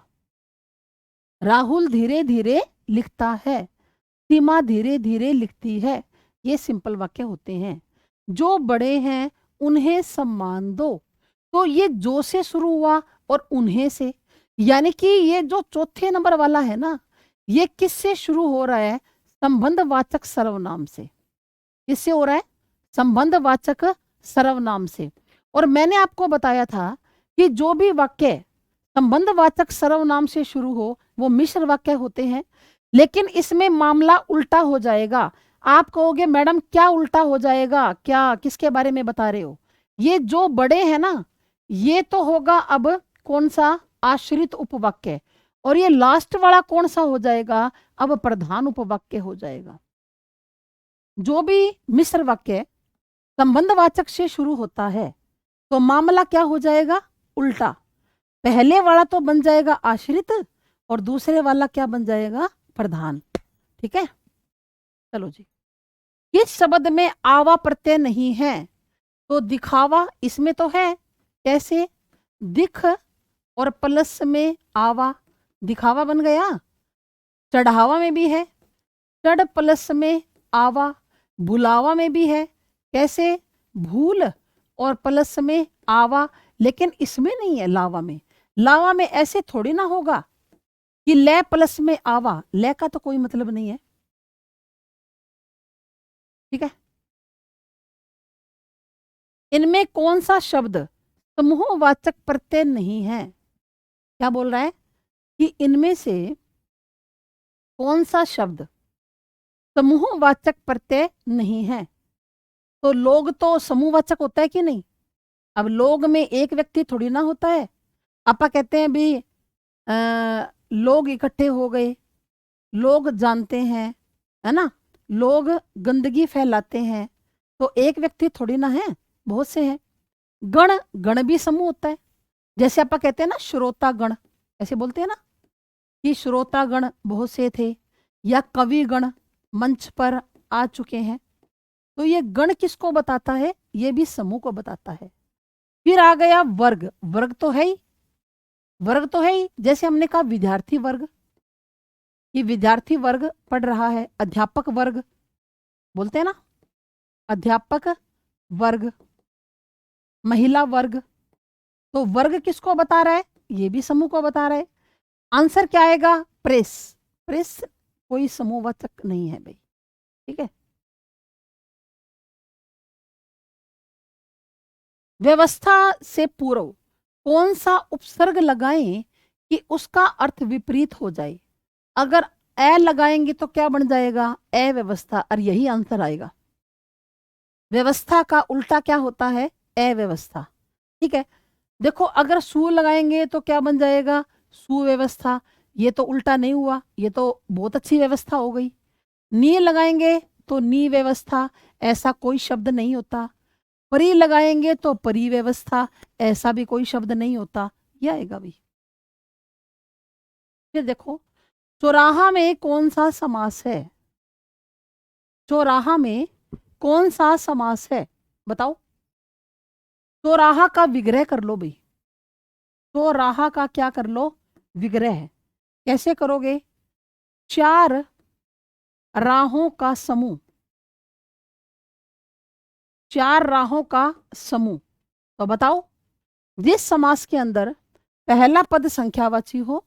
राहुल धीरे धीरे लिखता है, सीमा धीरे धीरे लिखती है, ये सिंपल वाक्य होते हैं। जो बड़े हैं उन्हें सम्मान दो, तो ये जो से शुरू हुआ और उन्हें से, यानी कि ये जो चौथे नंबर वाला है ना, ये किससे शुरू हो रहा है? संबंधवाचक सर्वनाम से। किससे हो रहा है? संबंधवाचक सर्वनाम से। और मैंने आपको बताया था कि जो भी वाक्य संबंधवाचक सर्वनाम से शुरू हो, वो मिश्र वाक्य होते हैं। लेकिन इसमें मामला उल्टा हो जाएगा। आप कहोगे मैडम क्या उल्टा हो जाएगा? क्या, किसके बारे में बता रहे हो? ये जो बड़े हैं ना, ये तो होगा अब कौन सा? आश्रित उपवाक्य, और ये लास्ट वाला कौन सा हो जाएगा, अब प्रधान उपवाक्य हो जाएगा। जो भी मिश्र वाक्य संबंधवाचक से शुरू होता है तो मामला क्या हो जाएगा, उल्टा। पहले वाला तो बन जाएगा आश्रित और दूसरे वाला क्या बन जाएगा, प्रधान। ठीक है, चलो जी। किस शब्द में आवा प्रत्यय नहीं है, तो दिखावा इसमें तो है। कैसे, दिख और प्लस में आवा, दिखावा बन गया। चढ़ावा में भी है, चढ़ प्लस में आवा। भुलावा में भी है, कैसे, भूल और प्लस में आवा। लेकिन इसमें नहीं है, लावा में। लावा में ऐसे थोड़ी ना होगा कि ले प्लस में आवा, ले का तो कोई मतलब नहीं है। ठीक है, इनमें कौन सा शब्द समूहवाचक प्रत्यय नहीं है। क्या बोल रहा है कि इनमें से कौन सा शब्द समूहवाचक प्रत्यय नहीं है। तो लोग तो समूहवाचक होता है कि नहीं। अब लोग में एक व्यक्ति थोड़ी ना होता है। आपा कहते हैं भी लोग इकट्ठे हो गए, लोग जानते हैं, है ना, लोग गंदगी फैलाते हैं, तो एक व्यक्ति थोड़ी ना है, बहुत से हैं। गण, गण भी समूह होता है। जैसे आपा कहते हैं ना श्रोता गण, ऐसे बोलते हैं ना कि श्रोता गण बहुत से थे, या कवि गण मंच पर आ चुके हैं। तो ये गण किसको बताता है, ये भी समूह को बताता है। फिर आ गया वर्ग, वर्ग तो है ही, वर्ग तो है ही। जैसे हमने कहा विद्यार्थी वर्ग, ये विद्यार्थी वर्ग पढ़ रहा है। अध्यापक वर्ग बोलते हैं ना, अध्यापक वर्ग, महिला वर्ग। तो वर्ग किसको बता रहा है, ये भी समूह को बता रहा है। आंसर क्या आएगा, प्रेस। प्रेस कोई समूहवाचक नहीं है भाई। ठीक है, व्यवस्था से पूर्व कौन सा उपसर्ग लगाएं कि उसका अर्थ विपरीत हो जाए। अगर ए लगाएंगे तो क्या बन जाएगा, अव्यवस्था, और यही आंसर आएगा। व्यवस्था का उल्टा क्या होता है, अव्यवस्था। ठीक है, देखो अगर सु लगाएंगे तो क्या बन जाएगा, सुव्यवस्था। ये तो उल्टा नहीं हुआ, ये तो बहुत अच्छी व्यवस्था हो गई। नी लगाएंगे तो नी व्यवस्था, ऐसा कोई शब्द नहीं होता। परी लगाएंगे तो परी व्यवस्था, ऐसा भी कोई शब्द नहीं होता। यह आएगा भी। फिर देखो, चौराहा में कौन सा समास है, चौराहा में कौन सा समास है, बताओ। चौराहा का विग्रह कर लो भाई, चौराहा का क्या कर लो, विग्रह। कैसे करोगे, चार राहों का समूह, चार राहों का समूह। तो बताओ, जिस समास के अंदर पहला पद संख्यावाची हो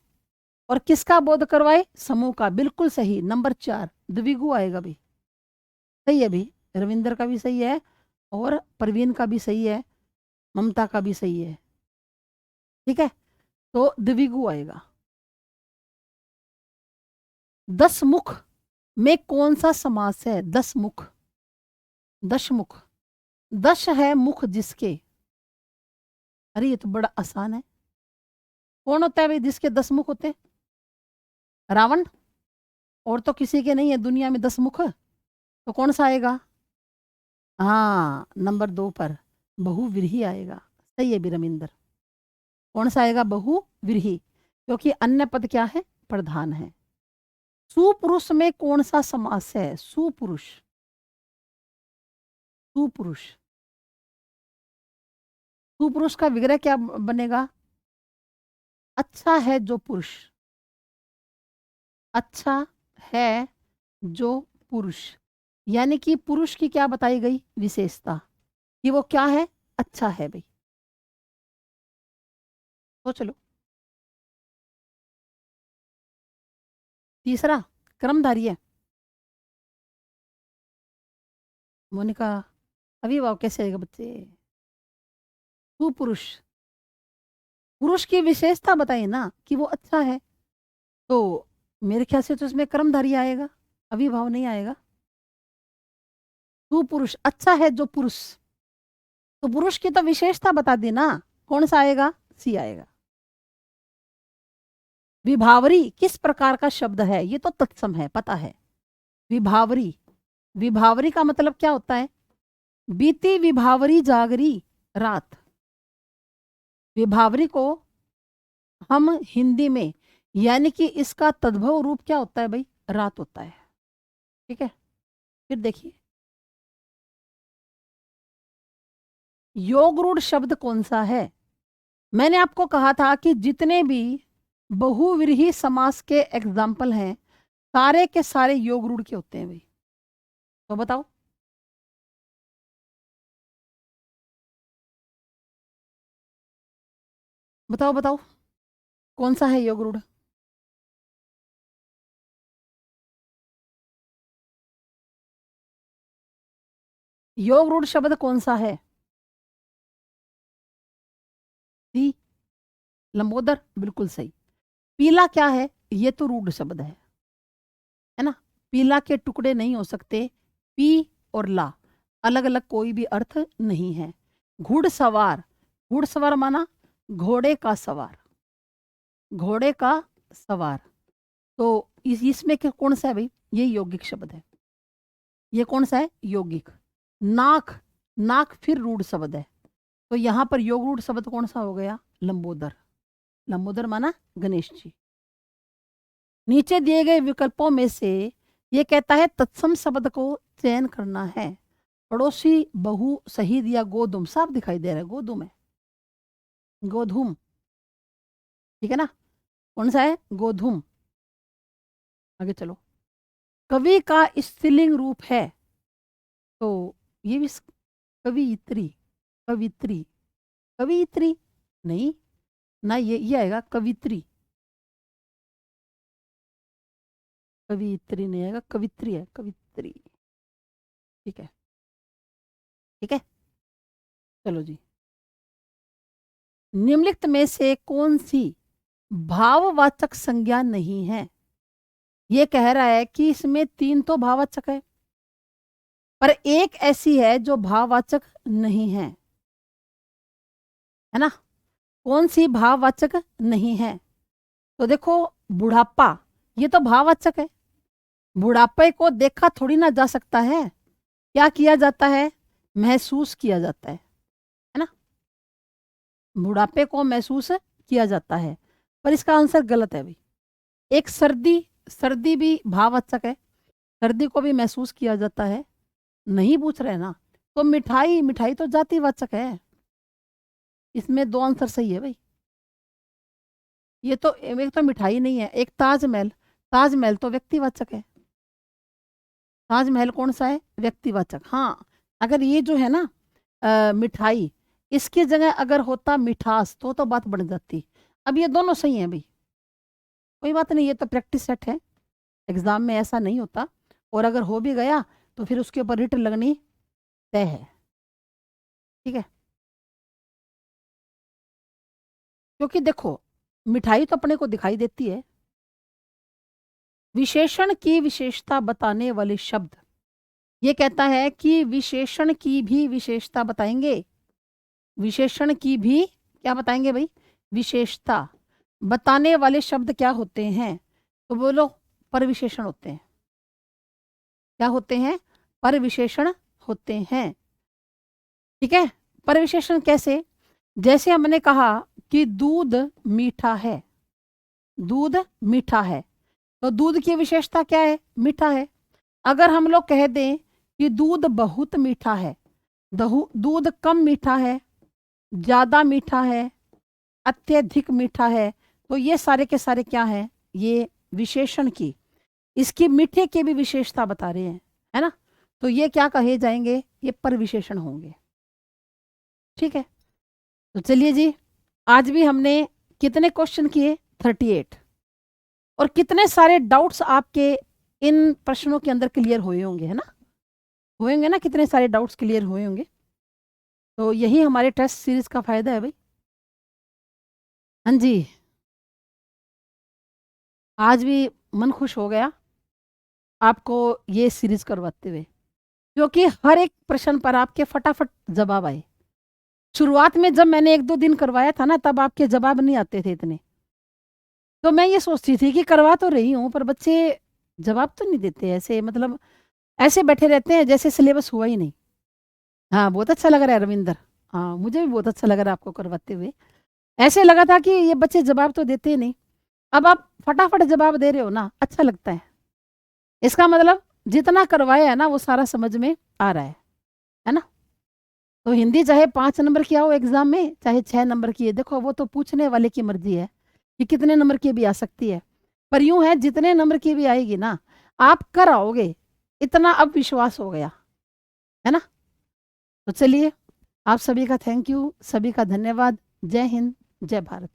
और किसका बोध करवाए, समूह का। बिल्कुल सही, नंबर 4 द्विगु आएगा भी। सही है भी, रविंद्र का भी सही है और परवीन का भी सही है, ममता का भी सही है। ठीक है, तो द्विगु आएगा। 10 मुख में कौन सा समास है, 10 मुख, 10 मुख। 10 है मुख जिसके, अरे ये तो बड़ा आसान है। कौन होता है भाई जिसके 10 मुख होते हैं, रावण। और तो किसी के नहीं है दुनिया में 10 मुख, तो कौन सा आएगा, हाँ नंबर 2 पर बहुव्रीहि आएगा। सही है बिरमिंदर, कौन सा आएगा, बहुव्रीहि, क्योंकि अन्य पद क्या है, प्रधान है। सुपुरुष में कौन सा समास है, सुपुरुष, सुपुरुष। सुपुरुष का विग्रह क्या बनेगा, अच्छा है जो पुरुष, अच्छा है जो पुरुष। यानी कि पुरुष की क्या बताई गई विशेषता, कि वो क्या है, अच्छा है भाई। तो चलो, तीसरा क्रमधारी है। मोनिका, अभी वाव कैसे आएगा बच्चे, सुपुरुष, पुरुष की विशेषता बताइए ना कि वो अच्छा है, तो मेरे ख्याल से तो इसमें कर्मधारी आएगा, अविभाव नहीं आएगा। सुपुरुष, अच्छा है जो पुरुष, तो पुरुष की तो विशेषता बता दी ना, कौन सा आएगा, सी आएगा। विभावरी किस प्रकार का शब्द है? ये तो तत्सम है, पता है। विभावरी, विभावरी का मतलब क्या होता है? बीती विभावरी जागरी रात। विभावरी को हम हिंदी में, यानी कि इसका तद्भव रूप क्या होता है भाई? रात होता है। ठीक है, फिर देखिए, योग रूढ़ शब्द कौन सा है? मैंने आपको कहा था कि जितने भी बहुव्रीहि समास के एग्जाम्पल हैं, सारे के सारे योग रूढ़ के होते हैं भाई। तो बताओ, बताओ बताओ, कौन सा है योग रूढ़? योग रूढ़ शब्द कौन सा है? सी, लंबोदर, बिल्कुल सही। पीला क्या है? ये तो रूढ़ शब्द है ना। पीला के टुकड़े नहीं हो सकते। पी और ला अलग अलग कोई भी अर्थ नहीं है। घुड़सवार, घुड़सवार माना घोड़े का सवार, घोड़े का सवार। तो इसमें क्या कौन सा है भाई? ये यौगिक शब्द है। ये कौन सा है? यौगिक। नाक, नाक फिर रूढ़ शब्द है। तो यहाँ पर योग रूढ़ शब्द कौन सा हो गया? लंबोदर। लंबोदर माना गणेश जी। नीचे दिए गए विकल्पों में से ये कहता है तत्सम शब्द को चयन करना है। पड़ोसी, बहु, शहीद या गोधूम। साफ दिखाई दे रहा है, गोधूम है, गोधूम। ठीक है ना, कौन सा है? गोधूम। आगे चलो, कवि का स्त्रीलिंग रूप है, तो ये भी कवियत्री, कवित्री, कवियत्री नहीं ना, ये आएगा कवित्री। कवियत्री नहीं आएगा, कवित्री है, कवित्री। ठीक है, ठीक है, चलो जी। निम्नलिखित में से कौन सी भाववाचक संज्ञा नहीं है? ये कह रहा है कि इसमें तीन तो भाववाचक है, पर एक ऐसी है जो भाववाचक नहीं है ना। कौन सी भाववाचक नहीं है? तो देखो, बुढ़ापा, ये तो भाववाचक है। बुढ़ापे को देखा थोड़ी ना जा सकता है, क्या किया जाता है? महसूस किया जाता है ना। बुढ़ापे को महसूस किया जाता है, पर इसका आंसर गलत है भाई। एक सर्दी, सर्दी भी भाववाचक है, सर्दी को भी महसूस किया जाता है। नहीं पूछ रहे ना। तो मिठाई, मिठाई तो जातिवाचक है। इसमें दो आंसर सही है भाई। ये तो एक तो मिठाई नहीं है, एक ताजमहल, ताजमहल तो व्यक्तिवाचक है। ताजमहल कौन सा है? व्यक्तिवाचक। हाँ, अगर ये जो है ना मिठाई, इसकी जगह अगर होता मिठास तो बात बढ़ जाती। अब ये दोनों सही हैं भाई, कोई बात नहीं, ये तो प्रैक्टिस सेट है, एग्जाम में ऐसा नहीं होता। और अगर हो भी गया तो फिर उसके ऊपर रिट लगनी तय है। ठीक है, क्योंकि देखो, मिठाई तो अपने को दिखाई देती है। विशेषण की विशेषता बताने वाले शब्द, ये कहता है कि विशेषण की भी विशेषता बताएंगे। विशेषण की भी क्या बताएंगे भाई? विशेषता बताने वाले शब्द क्या होते हैं? तो बोलो, परविशेषण होते हैं। क्या होते हैं? परविशेषण होते हैं। ठीक है, परविशेषण कैसे? जैसे हमने कहा कि दूध मीठा है, दूध मीठा है, तो दूध की विशेषता क्या है? मीठा है। अगर हम लोग कह दें कि दूध बहुत मीठा है, दूध कम मीठा है, ज्यादा मीठा है, अत्यधिक मीठा है, तो ये सारे के सारे क्या हैं? ये विशेषण की, इसकी मीठे की भी विशेषता बता रहे हैं, है ना। तो ये क्या कहे जाएंगे? ये परविशेषण होंगे। ठीक है, तो चलिए जी, आज भी हमने कितने क्वेश्चन किए? 38। और कितने सारे डाउट्स आपके इन प्रश्नों के अंदर क्लियर हुए होंगे, है ना। होंगे ना, कितने सारे डाउट्स क्लियर हुए होंगे। तो यही हमारे टेस्ट सीरीज का फायदा है भाई। हाँ जी, आज भी मन खुश हो गया आपको ये सीरीज करवाते हुए, क्योंकि हर एक प्रश्न पर आपके फटाफट जवाब आए। शुरुआत में जब मैंने 1-2 दिन करवाया था ना, तब आपके जवाब नहीं आते थे इतने। तो मैं ये सोचती थी कि करवा तो रही हूँ, पर बच्चे जवाब तो नहीं देते ऐसे, मतलब ऐसे बैठे रहते हैं जैसे सिलेबस हुआ ही नहीं। हाँ, बहुत अच्छा लग रहा है रविंदर। हाँ, मुझे भी बहुत अच्छा लग रहा है आपको करवाते हुए। ऐसे लगा था कि ये बच्चे जवाब तो देते ही नहीं। अब आप फटाफट जवाब दे रहे हो ना, अच्छा लगता है। इसका मतलब जितना करवाया है ना वो सारा समझ में आ रहा है ना? तो हिंदी चाहे 5 नंबर की आओ एग्ज़ाम में, चाहे 6 नंबर की है, देखो वो तो पूछने वाले की मर्ज़ी है कि कितने नंबर की भी आ सकती है। पर यूँ है जितने नंबर की भी आएगी ना, आप कर आओगे, इतना अब विश्वास हो गया, है ना? तो चलिए, आप सभी का थैंक यू, सभी का धन्यवाद। जय हिंद, जय भारत।